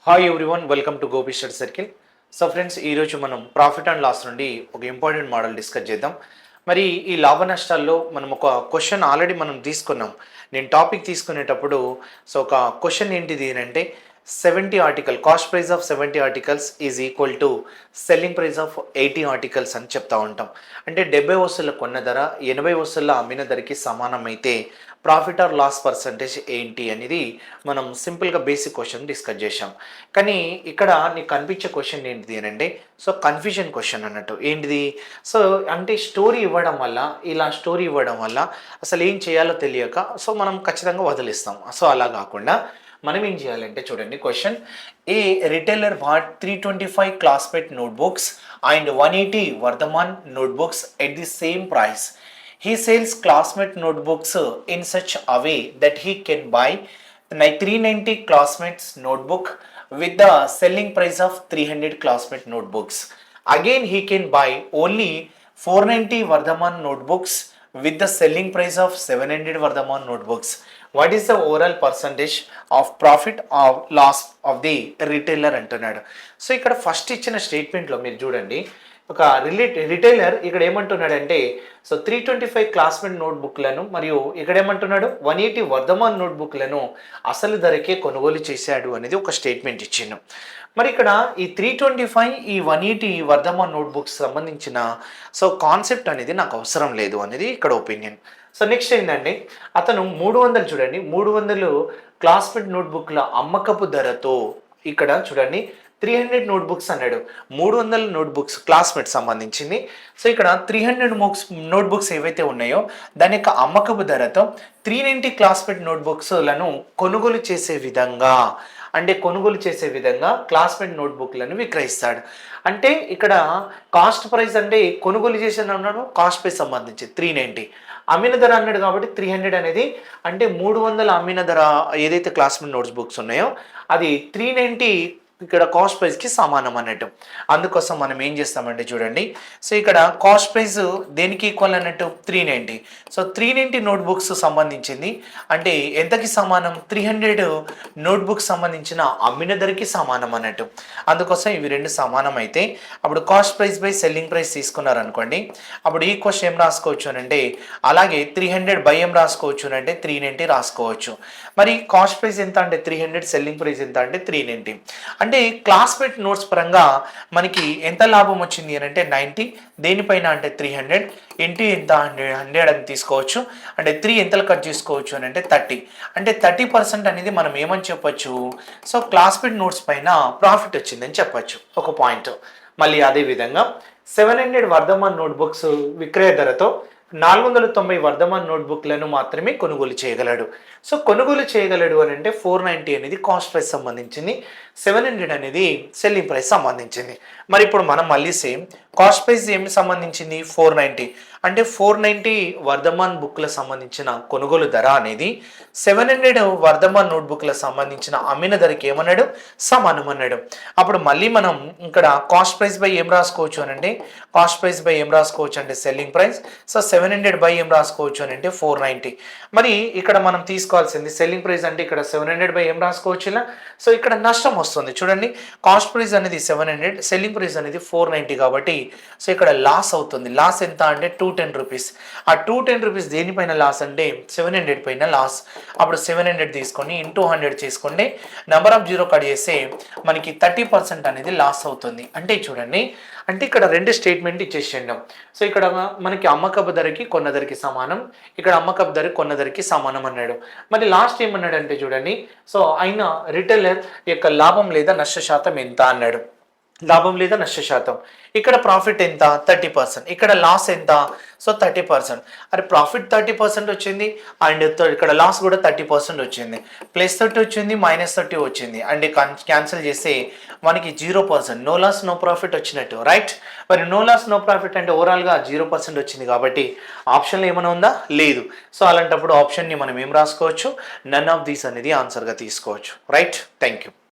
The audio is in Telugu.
Hi everyone, welcome to Gopi study circle. So friends, ఈరోజు మనం ప్రాఫిట్ అండ్ లాస్ నుండి ఒక ఇంపార్టెంట్ మోడల్ డిస్కస్ చేద్దాం. మరి ఈ లాభ నష్టాల్లో మనం ఒక క్వశ్చన్ ఆల్రెడీ మనం తీసుకున్నాం. నేను టాపిక్ తీసుకునేటప్పుడు ఒక క్వశ్చన్ ఏంటిది అంటే 70 article cost price of 70 articles is equal to selling price of 80 articles అని చెప్తా ఉంటాం. అంటే 70 వస్తువుల కొన్న ధర 80 వస్తువుల అమ్మిన ధరకి సమానమైతే ప్రాఫిట్ ఆర్ లాస్ పర్సంటేజ్ ఏంటి అనేది మనం సింపుల్గా బేసిక్ క్వశ్చన్ డిస్కస్ చేసాం. కానీ ఇక్కడ నీకు కనిపించే క్వశ్చన్ ఏంటిది అంటే కన్ఫ్యూజన్ క్వశ్చన్ అన్నట్టు. ఏంటిది? అంటే స్టోరీ ఇవ్వడం వల్ల, ఇలా స్టోరీ ఇవ్వడం వల్ల అసలు ఏం చేయాలో తెలియక మనం ఖచ్చితంగా వదిలిస్తాం. అలా కాకుండా మనం ఏం చేయాలంటే చూడండి, question a retailer what 325 classmate notebooks and 180 Vardhaman notebooks at the same price. He sells classmate notebooks in such a way that he can buy 390 classmates notebook with the selling price of 300 classmate notebooks. Again, he can buy only 490 Vardhaman notebooks with the selling price of 700 Vardhaman notebooks. What is the overall percentage of profit or loss of the retailer అంటున్నాడు. సో ఇక్కడ ఫస్ట్ ఇచ్చిన స్టేట్మెంట్లో మీరు చూడండి, ఒక రిటైలర్ ఇక్కడ ఏమంటున్నాడంటే 325 క్లాస్మేట్ నోట్బుక్లను మరియు ఇక్కడ ఏమంటున్నాడు 180 వర్ధమాన్ నోట్బుక్లను అసలు ధరకే కొనుగోలు చేశాడు అనేది ఒక స్టేట్మెంట్ ఇచ్చిండు. మరి ఇక్కడ ఈ 325 ఈ 180 వర్ధమాన్ నోట్బుక్స్ సంబంధించిన కాన్సెప్ట్ అనేది నాకు అవసరం లేదు అనేది ఇక్కడ ఒపీనియన్. నెక్స్ట్ ఏంటంటే అతను 300 చూడండి, 300 క్లాస్మేట్ నోట్బుక్ల అమ్మకపు ధరతో ఇక్కడ చూడండి 300 నోట్బుక్స్ అన్నాడు. 300 నోట్బుక్స్ క్లాస్మేట్ సంబంధించింది. ఇక్కడ 300 నోట్బుక్స్ ఏవైతే ఉన్నాయో దాని యొక్క అమ్మకపు ధరతో 390 క్లాస్మేట్ నోట్బుక్స్లను కొనుగోలు చేసే విధంగా క్లాస్మేట్ నోట్బుక్లను విక్రయిస్తాడు. అంటే ఇక్కడ కాస్ట్ ప్రైస్ అంటే కొనుగోలు చేసిన అన్నాడు, కాస్ట్ ప్రైస్ సంబంధించి 390, అమ్మిన ధర అన్నాడు కాబట్టి 300 అనేది అంటే 300 అమ్మిన ధర ఏదైతే క్లాస్మేట్ నోట్స్ బుక్స్ ఉన్నాయో అది 390 ఇక్కడ కాస్ట్ ప్రైస్కి సమానం అన్నట్టు. అందుకోసం మనం ఏం చేస్తామంటే చూడండి, ఇక్కడ కాస్ట్ ప్రైస్ దేనికి ఈక్వల్ అన్నట్టు 390. 390 నోట్బుక్స్ సంబంధించింది అంటే ఎంతకి సమానం? 300 నోట్బుక్స్ సంబంధించిన అమ్మిన ధరకి సమానం అన్నట్టు. అందుకోసం ఇవి రెండు సమానం అయితే అప్పుడు cost price by selling price తీసుకున్నారనుకోండి, అప్పుడు ఈ క్వశ్చన్ ఏం రాసుకోవచ్చు అంటే అలాగే 300 బై ఏం రాసుకోవచ్చు అంటే 390 రాసుకోవచ్చు. మరి కాస్ట్ ప్రైస్ ఎంత అంటే 300, సెల్లింగ్ ప్రైస్ ఎంత అంటే 390. అంటే క్లాస్మేట్ నోట్స్ పరంగా మనకి ఎంత లాభం వచ్చింది అని అంటే 90, దేనిపైన అంటే 300 ఇంటూ ఎంత 100 అని తీసుకోవచ్చు. అంటే 3 ఎంతలు కట్ చేసుకోవచ్చు అని అంటే 30. అంటే 30% అనేది మనం ఏమని చెప్పొచ్చు, క్లాస్మేట్ నోట్స్ పైన ప్రాఫిట్ వచ్చిందని చెప్పొచ్చు. ఒక పాయింట్. మళ్ళీ అదేవిధంగా 700 వర్ధమాన్ నోట్బుక్స్ విక్రయ ధరతో 490 వర్ధమాన్ నోట్బుక్లను మాత్రమే కొనుగోలు చేయగలడు. కొనుగోలు చేయగలడు అని అంటే 490 అనేది కాస్ట్ ప్రైస్ సంబంధించింది, 700 అనేది సెల్లింగ్ ప్రైస్ సంబంధించింది. మరి ఇప్పుడు మనం మళ్ళీ సేమ్ కాస్ట్ ప్రైస్ ఏమి సంబంధించింది 490, అంటే 490 వర్ధమాన్ బుక్ల సంబంధించిన కొనుగోలు ధర అనేది 700 వర్ధమాన్ నోట్బుక్ల సంబంధించిన అమ్మిన ధరకి ఏమన్నాడు సమానం అన్నాడు. అప్పుడు మళ్ళీ మనం ఇక్కడ కాస్ట్ ప్రైస్ బై ఏం రాసుకోవచ్చు అని అంటే కాస్ట్ ప్రైస్ బై ఏం రాసుకోవచ్చు అంటే సెల్లింగ్ ప్రైస్. 700 బై ఏం రాసుకోవచ్చు అని అంటే 490. మరి ఇక్కడ మనం తీసుకోవాల్సింది సెల్లింగ్ ప్రైస్ అంటే ఇక్కడ 700 బై ఏం రాసుకోవచ్చు ఇలా. ఇక్కడ నష్టం వస్తుంది చూడండి, కాస్ట్ ప్రైస్ అనేది 700, సెల్లింగ్ ప్రైస్ అనేది 490 కాబట్టి ఇక్కడ లాస్ అవుతుంది. లాస్ ఎంత అంటే 210 రూపీస్. ఆ 210 రూపీస్ దేనిపైన లాస్ అంటే 700 పైన లాస్. అప్పుడు 700 తీసుకొని ఇంటూ 100 చేసుకోండి, నెంబర్ ఆఫ్ జీరో కట్ చేస్తే మనకి 30% అనేది లాస్ అవుతుంది. అంటే చూడండి, అంటే ఇక్కడ రెండు స్టేట్మెంట్ ఇచ్చేసిండం. ఇక్కడ మనకి అమ్మకపు ధరకి కొన్న ధరకి సమానం, ఇక్కడ అమ్మకపు ధర కొన్న ధరకి సమానం అన్నాడు. మరి లాస్ట్ ఏమన్నాడు అంటే చూడండి, అయినా రిటైలర్ యొక్క లాభం లేదా నష్ట శాతం ఎంత అన్నాడు. లాభం లేదా నష్ట శాతం, ఇక్కడ ప్రాఫిట్ ఎంత 30%, ఇక్కడ లాస్ ఎంత 30%. అరే ప్రాఫిట్ 30% వచ్చింది అండ్ ఇక్కడ లాస్ కూడా 30% వచ్చింది. +30 వచ్చింది, -30 వచ్చింది. అండ్ క్యాన్సిల్ చేస్తే మనకి 0%, నో లాస్ నో ప్రాఫిట్ వచ్చినట్టు, రైట్? మరి నో లాస్ నో ప్రాఫిట్ అంటే ఓవరాల్గా 0% వచ్చింది కాబట్టి ఆప్షన్లో ఏమైనా ఉందా? లేదు. అలాంటప్పుడు ఆప్షన్ని మనం ఏం రాసుకోవచ్చు, నన్ ఆఫ్ దీస్ అనేది ఆన్సర్గా తీసుకోవచ్చు, రైట్? Thank you.